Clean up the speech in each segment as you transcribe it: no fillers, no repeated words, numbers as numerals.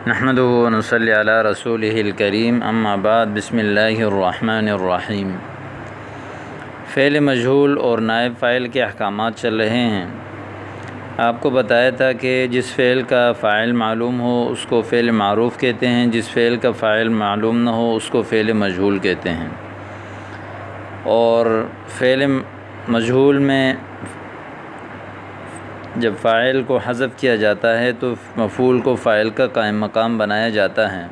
نحمدہ و نصلی علی رسولہ الکریم، اما بعد، بسم اللہ الرحمن الرحیم۔ فعل مجہول اور نائب فاعل کے احکامات چل رہے ہیں۔ آپ کو بتایا تھا کہ جس فعل کا فاعل معلوم ہو اس کو فعل معروف کہتے ہیں، جس فعل کا فاعل معلوم نہ ہو اس کو فعل مجہول کہتے ہیں۔ اور فعل مجہول میں جب فاعل کو حذف کیا جاتا ہے تو مفعول کو فاعل کا قائم مقام بنایا جاتا ہے۔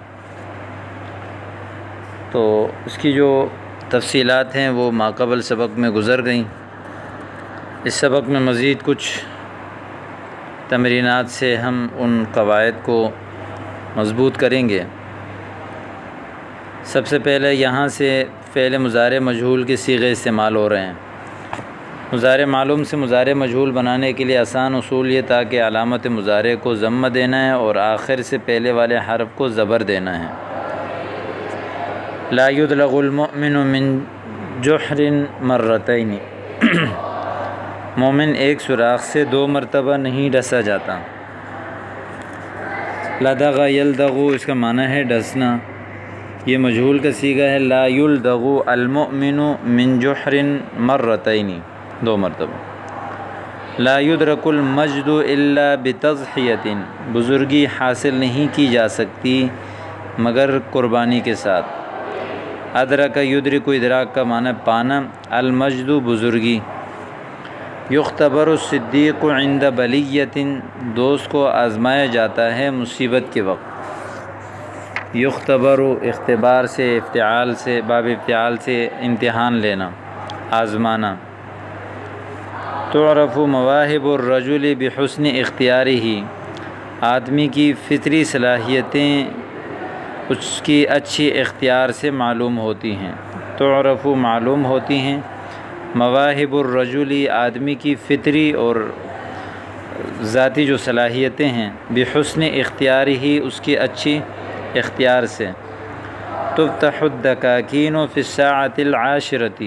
تو اس کی جو تفصیلات ہیں وہ ماقبل سبق میں گزر گئیں۔ اس سبق میں مزید کچھ تمرینات سے ہم ان قواعد کو مضبوط کریں گے۔ سب سے پہلے یہاں سے فعل مضارع مجہول کے صیغے استعمال ہو رہے ہیں۔ مضارع معلوم سے مضارع مجہول بنانے کے لیے آسان اصول یہ تھا کہ علامت مضارع کو ضمہ دینا ہے اور آخر سے پہلے والے حرف کو زبر دینا ہے۔ لا يدلغ المؤمن من جحر مرتين مومن ایک سوراخ سے 2 مرتبہ نہیں ڈسا جاتا۔ لدغ یلدغ اس کا معنی ہے ڈسنا، یہ مجہول کا صیغہ ہے۔ لا یلدغ المؤمن من جحر مرتين 2 مرتبہ۔ لا یدرک المجد الا بتضحیۃ بزرگی حاصل نہیں کی جا سکتی مگر قربانی کے ساتھ۔ ادرک یدرک ادراک کا معنی پانا، المجد بزرگی۔ یختبر الصدیق عند بلیۃ دوست کو آزمایا جاتا ہے مصیبت کے وقت۔ یختبر اختبار سے افتعال سے باب افتعال سے امتحان لینا، آزمانا۔ تعرف مواہب الرجل بحسن اختیارہ آدمی کی فطری صلاحیتیں اس کی اچھی اختیار سے معلوم ہوتی ہیں۔ تعرف معلوم ہوتی ہیں، مواہب الرجل آدمی کی فطری اور ذاتی جو صلاحیتیں ہیں، بحسن اختیارہ اس کی اچھی اختیار سے۔ تفتح الدکاکین فی الساعۃ العاشرۃ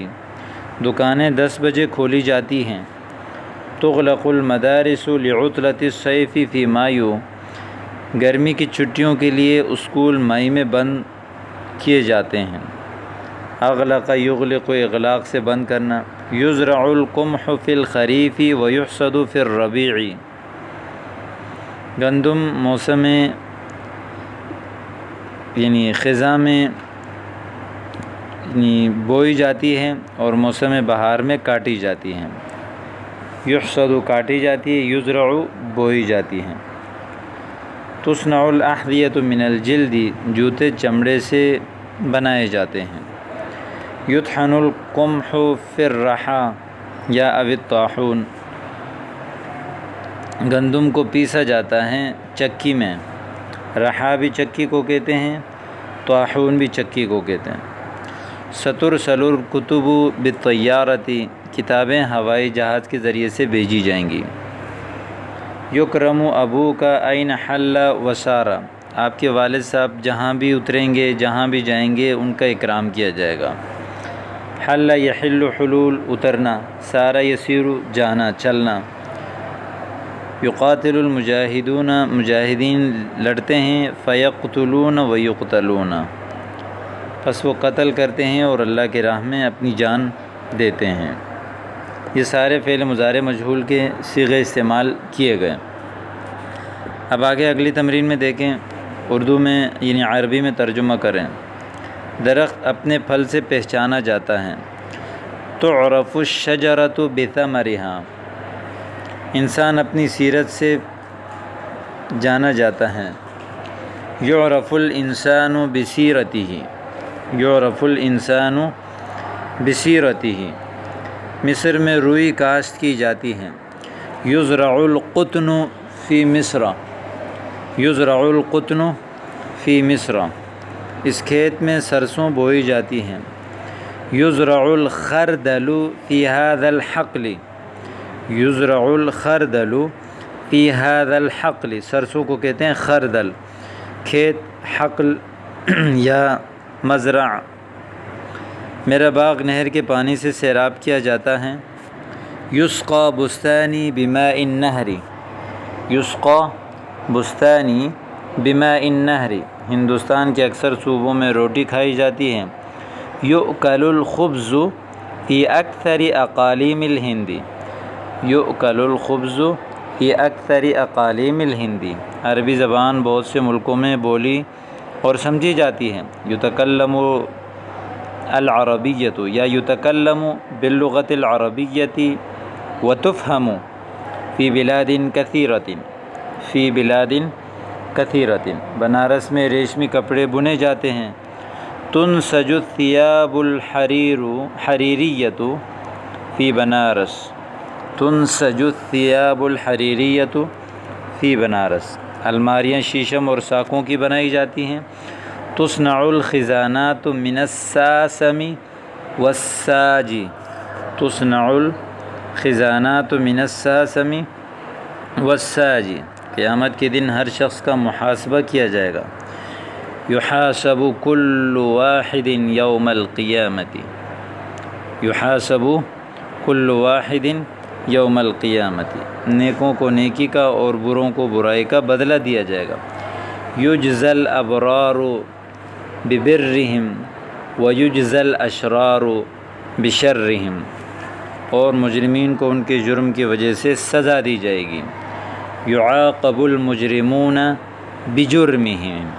دکانیں 10 بجے کھولی جاتی ہیں۔ تغلق المدارس لعطلۃ الصیف فی مایو گرمی کی چھٹیوں کے لیے اسکول مئی میں بند کیے جاتے ہیں۔ اغلق یغلق اغلاق سے بند کرنا۔ یزرع القمح فی الخریف ویحصد فی الربیع گندم موسم یعنی خزاں میں بوئی جاتی ہے اور موسم بہار میں کاٹی جاتی ہیں۔ یحصد کاٹی جاتی ہے، یزرع بوئی جاتی ہیں۔ تصنع الاحذیۃ من الجلد جوتے چمڑے سے بنائے جاتے ہیں۔ یطحن القمح فی الرحا یا او الطاحون گندم کو پیسا جاتا ہے چکی میں۔ رحا بھی چکی کو کہتے ہیں، طاحون بھی چکی کو کہتے ہیں۔ سترسل الکتب بالطیارۃ کتابیں ہوائی جہاز کے ذریعے سے بھیجی جائیں گی۔ یکرم ابوک این حل وسار آپ کے والد صاحب جہاں بھی اتریں گے، جہاں بھی جائیں گے ان کا اکرام کیا جائے گا۔ حل یحل حلول اترنا، سارا یسیر جانا چلنا۔ یقاتل المجاہدون مجاہدین لڑتے ہیں، فیقتلون ویقتلون پس وہ قتل کرتے ہیں اور اللہ کی راہ میں اپنی جان دیتے ہیں۔ یہ سارے فعل مضارع مجہول کے صیغے استعمال کیے گئے۔ اب آگے اگلی تمرین میں دیکھیں، اردو میں یعنی عربی میں ترجمہ کریں۔ درخت اپنے پھل سے پہچانا جاتا ہے۔ تعرف الشجرۃ بثمرها انسان اپنی سیرت سے جانا جاتا ہے۔ یعرف الانسان بسیرتہ یعرف الانسان بسیرتہ مصر میں روئی کاشت کی جاتی ہے۔ یزرع القطن فی مصر یزرع القطن فی مصر اس کھیت میں سرسوں بوئی جاتی ہیں۔ یزرع الخردل فی ھذا الحقل یزرع الخردل فی ھذا الحقل سرسوں کو کہتے ہیں خردل، کھیت، حقل یا مزرع۔ میرا باغ نہر کے پانی سے سیراب کیا جاتا ہے۔ یسقی بستانی بماء النہر یسقی بستانی بماء النہر، ہندوستان کے اکثر صوبوں میں روٹی کھائی جاتی ہے۔ یؤکل الخبز فی اکثر اقالیم الہند، یؤکل الخبز فی اکثر اقالیم الہند، عربی زبان بہت سے ملکوں میں بولی اور سمجھی جاتی ہے۔ یتکلم العربیۃ یا یتکلم باللغۃ العربیۃ وتفہم فی بلاد کثیرۃ، فی بلاد کثیرۃ، بنارس میں ریشمی کپڑے بنے جاتے ہیں۔ تنسج الثیاب الحریریۃ فی بنارس، تنسج الثیاب الحریریۃ فی بنارس، الماریاں شیشم اور ساکوں کی بنائی جاتی ہیں۔ تصنع الخزانات من الساسم والساج، تصنع الخزانات من الساسم والساج، قیامت کے دن ہر شخص کا محاسبہ کیا جائے گا۔ یحاسب کل واحد یوم القیامت، یحاسب کل واحد یوم القیامت، نیکوں کو نیکی کا اور بروں کو برائی کا بدلہ دیا جائے گا۔ یجزی الابرار ببرہم ویجزی الاشرار بشرہم، اور مجرمین کو ان کے جرم کی وجہ سے سزا دی جائے گی۔ یعاقب المجرمون بجرمہم،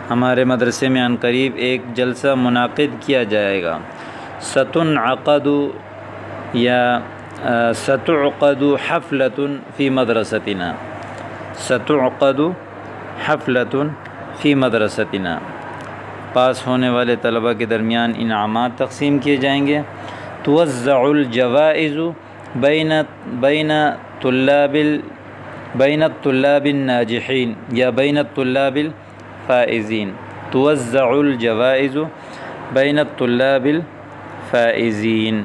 ہمارے مدرسے میں عنقریب ایک جلسہ منعقد کیا جائے گا۔ ستنعقد یا ستعقد حفلۃ فی مدرستنا، ستعقد حفلۃ فی مدرستنا، پاس ہونے والے طلبہ کے درمیان انعامات تقسیم کیے جائیں گے۔ توزع الجوائز بین الطلاب الناجحین یا بین الطلاب الفائزین، توزع الجوائز بین الطلاب الفائزین۔